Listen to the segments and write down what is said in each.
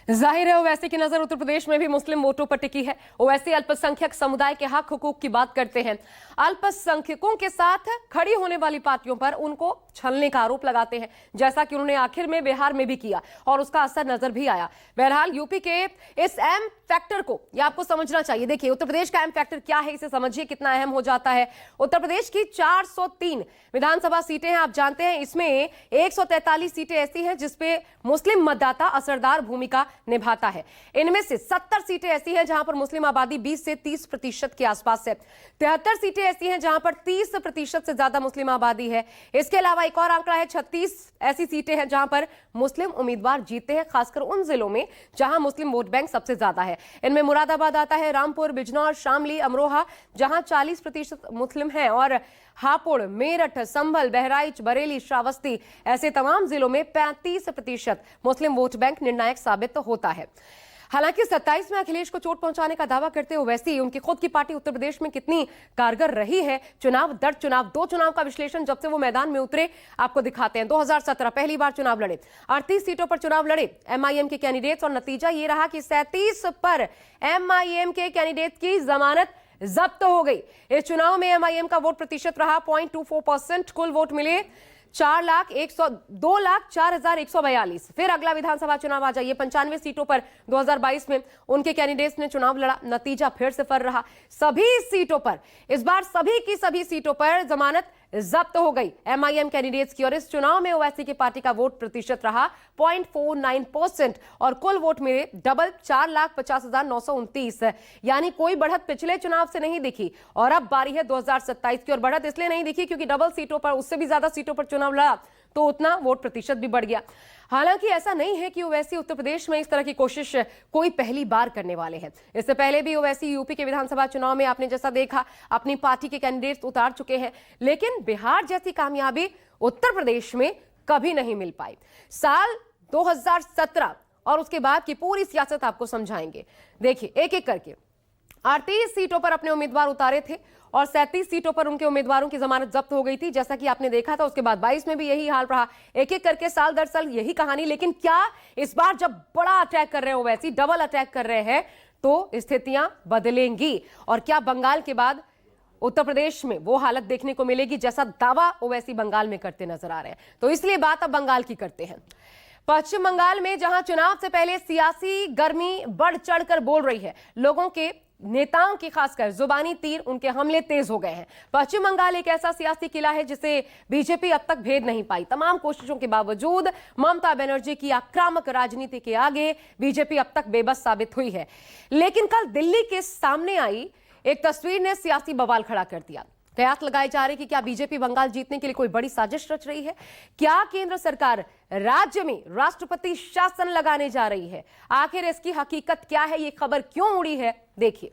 जाहिर है ओवैसी की नजर उत्तर प्रदेश में भी मुस्लिम वोटों पर टिकी है। ओवैसी अल्पसंख्यक समुदाय के हक हुकूक की बात करते हैं। अल्पसंख्यकों के साथ खड़ी होने वाली पार्टियों पर उनको छलने का आरोप लगाते हैं, जैसा कि उन्होंने आखिर में बिहार में भी किया और उसका असर नजर भी आया। बहरहाल यूपी के इस एम फैक्टर को ये आपको समझना चाहिए। देखिए उत्तर प्रदेश का एम फैक्टर क्या है, इसे समझिए कितना अहम हो जाता है। उत्तर प्रदेश की 403 विधानसभा सीटें हैं, आप जानते हैं। इसमें 143 सीटें ऐसी हैं जिसपे मुस्लिम मतदाता असरदार भूमिका निभाता है। इनमें से 70 सीटें ऐसी हैं जहां पर मुस्लिम आबादी 20 से 30% के आसपास है। 73 सीटें ऐसी हैं जहां पर 30% से ज्यादा मुस्लिम आबादी है। इसके अलावा एक और आंकड़ा है, 36 ऐसी सीटें हैं जहां पर मुस्लिम उम्मीदवार जीते हैं, खासकर उन जिलों में जहां मुस्लिम वोट बैंक सबसे ज्यादा है। इनमें मुरादाबाद आता है, रामपुर, बिजनौर, शामली, अमरोहा जहां 40% मुस्लिम हैं, और हापुड़, मेरठ, संभल, बहराइच, बरेली, श्रावस्ती ऐसे तमाम जिलों में 35% मुस्लिम वोट बैंक निर्णायक साबित होता है। हालांकि 27 में अखिलेश को चोट पहुंचाने का दावा करते हुए वैसे ही उनकी खुद की पार्टी उत्तर प्रदेश में कितनी कारगर रही है, चुनाव दर चुनाव, 2 चुनाव का विश्लेषण जब से वो मैदान में उतरे आपको दिखाते हैं। 2017 पहली बार चुनाव लड़े, 38 सीटों पर चुनाव लड़े एमआईएम के कैंडिडेट्स, और नतीजा ये रहा कि 37 पर एमआईएम के कैंडिडेट की जमानत जब्त हो गई। इस चुनाव में एमआईएम का वोट प्रतिशत रहा 0.24%। कुल वोट मिले 2,04,142। फिर अगला विधानसभा चुनाव आ जाइए, 95 सीटों पर 2022 में उनके कैंडिडेट्स ने चुनाव लड़ा, नतीजा फिर से फर रहा। सभी सीटों पर इस बार सभी की सभी सीटों पर जमानत जब्त हो गई एमआईएम कैंडिडेट्स की, और इस चुनाव में ओवैसी की पार्टी का वोट प्रतिशत रहा 0.49% और कुल वोट मिले डबल 4,50,929। यानी कोई बढ़त पिछले चुनाव से नहीं दिखी, और अब बारी है 2027 की। और बढ़त इसलिए नहीं दिखी क्योंकि डबल सीटों पर, उससे भी ज्यादा सीटों पर चुनाव लड़ा तो उतना वोट प्रतिशत भी बढ़ गया। हालांकि ऐसा नहीं है कि ओवैसी उत्तर प्रदेश में इस तरह की कोशिश कोई पहली बार करने वाले हैं। इससे पहले भी ओवैसी यूपी के विधानसभा चुनाव में आपने जैसा देखा अपनी पार्टी के कैंडिडेट्स उतार चुके हैं, लेकिन बिहार जैसी कामयाबी उत्तर प्रदेश में कभी नहीं मिल पाई। साल 2017 और उसके बाद की पूरी सियासत आपको समझाएंगे। देखिए एक एक करके 38 सीटों पर अपने उम्मीदवार उतारे थे और 37 सीटों पर उनके उम्मीदवारों की जमानत जब्त हो गई थी, जैसा कि आपने देखा था। उसके बाद 22 में भी यही हाल रहा, एक एक करके साल दर साल यही कहानी। लेकिन क्या इस बार जब बड़ा अटैक कर रहे हो वैसी, डबल अटैक कर रहे हैं, तो स्थितियां बदलेंगी? और क्या बंगाल के बाद उत्तर प्रदेश में वो हालत देखने को मिलेगी जैसा दावा ओवैसी बंगाल में करते नजर आ रहे हैं? तो इसलिए बात अब बंगाल की करते हैं। पश्चिम बंगाल में जहां चुनाव से पहले सियासी गर्मी बढ़ चढ़कर बोल रही है, लोगों के नेताओं की खासकर जुबानी तीर, उनके हमले तेज हो गए हैं। पश्चिम बंगाल एक ऐसा सियासी किला है जिसे बीजेपी अब तक भेद नहीं पाई। तमाम कोशिशों के बावजूद ममता बनर्जी की आक्रामक राजनीति के आगे बीजेपी अब तक बेबस साबित हुई है। लेकिन कल दिल्ली के सामने आई एक तस्वीर ने सियासी बवाल खड़ा कर दिया। कयास लगाए जा रहे कि क्या बीजेपी बंगाल जीतने के लिए कोई बड़ी साजिश रच रही है? क्या केंद्र सरकार राज्य में राष्ट्रपति शासन लगाने जा रही है? आखिर इसकी हकीकत क्या है? ये खबर क्यों उड़ी है, देखिए।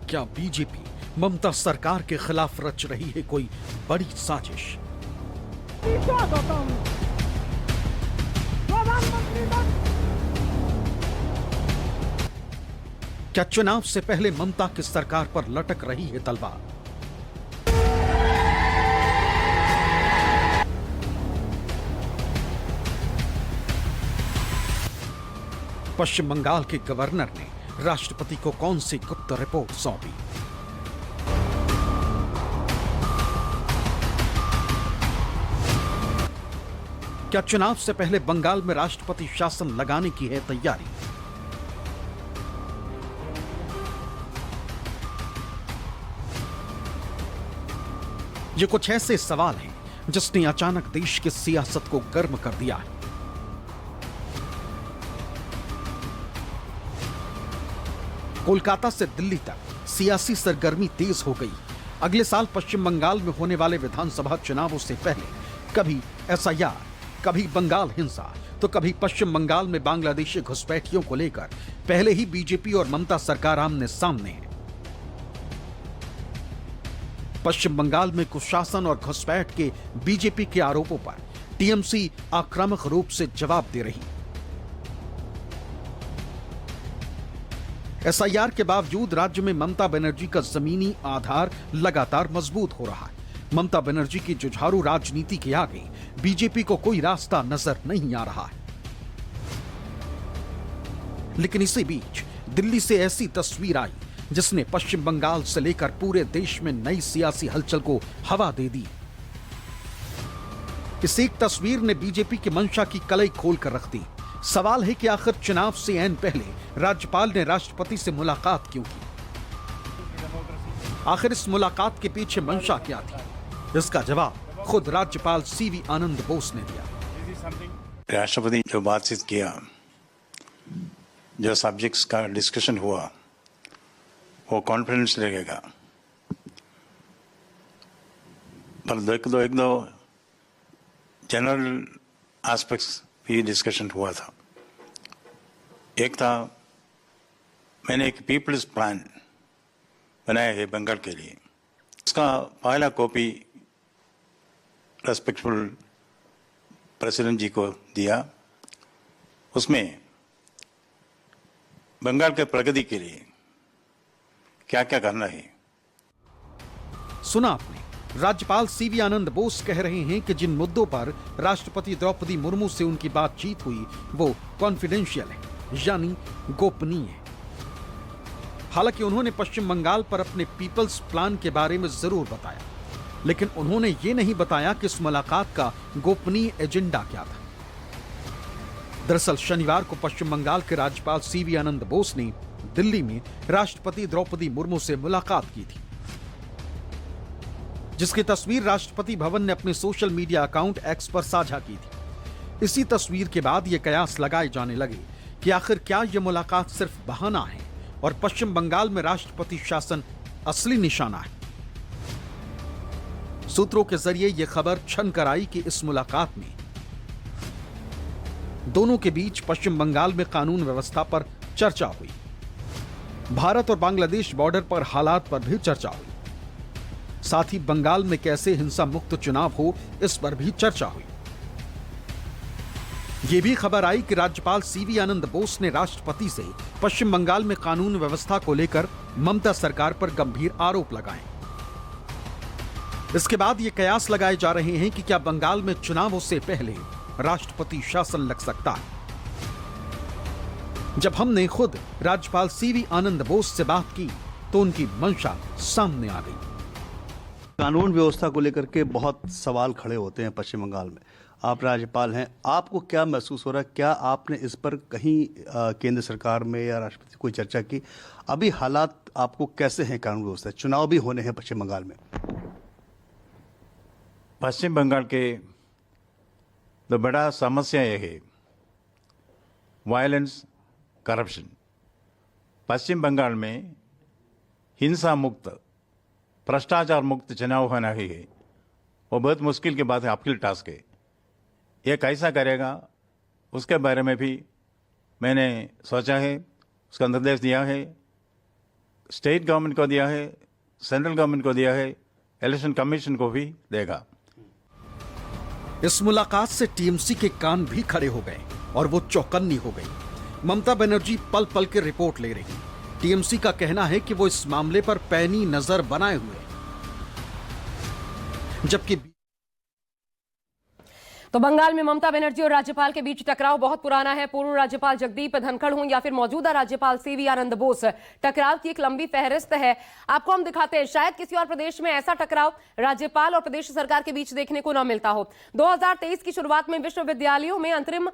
क्या बीजेपी ममता सरकार के खिलाफ रच रही है कोई बड़ी साजिश? क्या चुनाव से पहले ममता की सरकार पर लटक रही है तलवार? पश्चिम बंगाल के गवर्नर ने राष्ट्रपति को कौन सी गुप्त रिपोर्ट सौंपी? क्या चुनाव से पहले बंगाल में राष्ट्रपति शासन लगाने की है तैयारी? ये कुछ ऐसे सवाल हैं जिसने अचानक देश की सियासत को गर्म कर दिया है। कोलकाता से दिल्ली तक सियासी सरगर्मी तेज हो गई। अगले साल पश्चिम बंगाल में होने वाले विधानसभा चुनावों से पहले कभी एसआईआर, कभी बंगाल हिंसा, तो कभी पश्चिम बंगाल में बांग्लादेशी घुसपैठियों को लेकर पहले ही बीजेपी और ममता सरकार आमने सामने है। पश्चिम बंगाल में कुशासन और घुसपैठ के बीजेपी के आरोपों पर टीएमसी आक्रामक रूप से जवाब दे रही। एसआईआर के बावजूद राज्य में ममता बनर्जी का जमीनी आधार लगातार मजबूत हो रहा है। ममता बनर्जी की जुझारू राजनीति के आगे बीजेपी को कोई रास्ता नजर नहीं आ रहा है। लेकिन इसी बीच दिल्ली से ऐसी तस्वीर आई जिसने पश्चिम बंगाल से लेकर पूरे देश में नई सियासी हलचल को हवा दे दी। इस एक तस्वीर ने बीजेपी की मंशा की कलई खोल कर रख दी। सवाल है कि आखिर चुनाव से ऐन पहले राज्यपाल ने राष्ट्रपति से मुलाकात क्यों की? आखिर इस मुलाकात के पीछे मंशा क्या थी? इसका जवाब खुद राज्यपाल सीवी आनंद बोस ने दिया। राष्ट्रपति जो बातचीत किया, जो सब्जेक्ट्स का डिस्कशन हुआ, वो कॉन्फिडेंस लगेगा। पर एक दो जनरल एस्पेक्ट्स भी डिस्कशन हुआ था। एक था, मैंने एक पीपल्स प्लान बनाया है बंगाल के लिए। उसका पहला कॉपी रेस्पेक्टफुल प्रेसिडेंट जी को दिया। उसमें बंगाल के प्रगति के लिए क्या क्या करना है। सुना आपने, राज्यपाल सीवी आनंद बोस कह रहे हैं कि जिन मुद्दों पर राष्ट्रपति द्रौपदी मुर्मू से उनकी बातचीत हुई वो कॉन्फिडेंशियल है, यानी गोपनीय है। हालांकि उन्होंने पश्चिम बंगाल पर अपने पीपल्स प्लान के बारे में जरूर बताया, लेकिन उन्होंने ये नहीं बताया कि इस मुलाकात का गोपनीय एजेंडा क्या था। दरअसल शनिवार को पश्चिम बंगाल के राज्यपाल सीवी आनंद बोस ने दिल्ली में राष्ट्रपति द्रौपदी मुर्मू से मुलाकात की थी, जिसकी तस्वीर राष्ट्रपति भवन ने अपने सोशल मीडिया अकाउंट एक्स पर साझा की थी। इसी तस्वीर के बाद ये कयास लगाए जाने लगे कि आखिर क्या यह मुलाकात सिर्फ बहाना है और पश्चिम बंगाल में राष्ट्रपति शासन असली निशाना है। सूत्रों के जरिए यह खबर छन कर आई कि इस मुलाकात में दोनों के बीच पश्चिम बंगाल में कानून व्यवस्था पर चर्चा हुई। भारत और बांग्लादेश बॉर्डर पर हालात पर भी चर्चा हुई। साथ ही बंगाल में कैसे हिंसा मुक्त चुनाव हो, इस पर भी चर्चा हुई। यह भी खबर आई कि राज्यपाल सीवी आनंद बोस ने राष्ट्रपति से पश्चिम बंगाल में कानून व्यवस्था को लेकर ममता सरकार पर गंभीर आरोप लगाए। इसके बाद ये कयास लगाए जा रहे हैं कि क्या बंगाल में चुनावों से पहले राष्ट्रपति शासन लग सकता है। जब हमने खुद राज्यपाल सीवी आनंद बोस से बात की तो उनकी मंशा सामने आ गई। कानून व्यवस्था को लेकर के बहुत सवाल खड़े होते हैं पश्चिम बंगाल में। आप राज्यपाल हैं, आपको क्या महसूस हो रहा है? क्या आपने इस पर कहीं केंद्र सरकार में या राष्ट्रपति कोई चर्चा की? अभी हालात आपको कैसे हैं कानून व्यवस्था? चुनाव भी होने हैं पश्चिम बंगाल में। पश्चिम बंगाल के तो बड़ा समस्या यह है वायलेंस, करप्शन। पश्चिम बंगाल में हिंसा मुक्त, भ्रष्टाचार मुक्त चुनाव होना ही है, वो बहुत मुश्किल की बात है, अपहिल टास्क है। ये कैसा करेगा उसके बारे में भी मैंने सोचा है, उसका निर्देश दिया है, स्टेट गवर्नमेंट को दिया है, सेंट्रल गवर्नमेंट को दिया है, इलेक्शन कमीशन को भी देगा। इस मुलाकात से टीएमसी के कान भी खड़े हो गए और वो चौकन्नी हो गई। ममता बनर्जी पल पल के रिपोर्ट ले रही। टीएमसी का कहना है कि वो इस मामले पर पैनी नजर बनाए हुए हैं, जबकि तो बंगाल में ममता बनर्जी और राज्यपाल के बीच टकराव बहुत पुराना है। पूर्व राज्यपाल जगदीप धनखड़ हों या फिर मौजूदा राज्यपाल सीवी आनंद बोस, टकराव की एक लंबी फहरिस्त है। आपको हम दिखाते हैं, शायद किसी और प्रदेश में ऐसा टकराव राज्यपाल और प्रदेश सरकार के बीच देखने को न मिलता हो। 2023 की शुरुआत में विश्वविद्यालयों में अंतरिम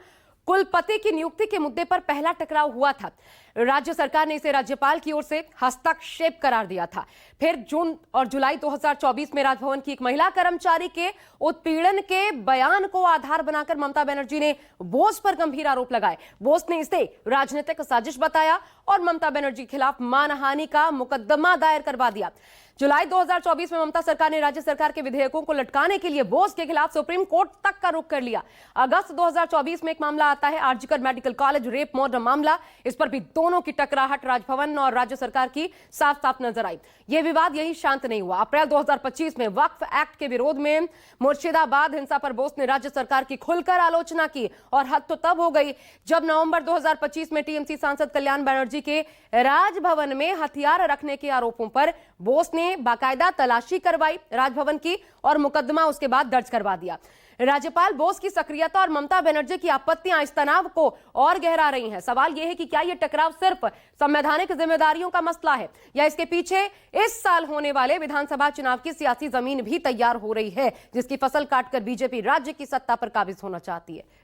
कुलपति की नियुक्ति के मुद्दे पर पहला टकराव हुआ था। राज्य सरकार ने इसे राज्यपाल की ओर से हस्तक्षेप करार दिया था। फिर जून और जुलाई 2024 में राजभवन की एक महिला कर्मचारी के उत्पीड़न के बयान को आधार बनाकर ममता बनर्जी ने बोस पर गंभीर आरोप लगाए। बोस ने इसे राजनीतिक साजिश बताया और ममता बनर्जी के खिलाफ मानहानि का मुकदमा दायर करवा दिया। जुलाई 2024 में ममता सरकार ने राज्य सरकार के विधेयकों को लटकाने के लिए बोस के खिलाफ सुप्रीम कोर्ट तक का रुख कर लिया। अगस्त 2024 में एक मामला आता है, RG Kar medical college rape murder मामला। इस पर भी दोनों की टकराहट राजभवन और राज्य सरकार की साफ साफ नजर आई। यह विवाद यही शांत नहीं हुआ। अप्रैल 2025 में वक्फ एक्ट के विरोध में मुर्शिदाबाद हिंसा पर बोस ने राज्य सरकार की खुलकर आलोचना की और हद तो तब हो गई जब नवंबर 2025 में टीएमसी सांसद कल्याण बनर्जी के राजभवन में हथियार रखने के आरोपों पर बोस ने बाकायदा तलाशी करवाई राजभवन की और मुकदमा उसके बाद दर्ज करवा दिया। राज्यपाल बोस की सक्रियता और ममता बनर्जी की आपत्तियां इस तनाव को और गहरा रही हैं। सवाल यह है कि क्या यह टकराव सिर्फ संवैधानिक जिम्मेदारियों का मसला है या इसके पीछे इस साल होने वाले विधानसभा चुनाव की सियासी जमीन भी तैयार हो रही है, जिसकी फसल काटकर बीजेपी राज्य की सत्ता पर काबिज होना चाहती है।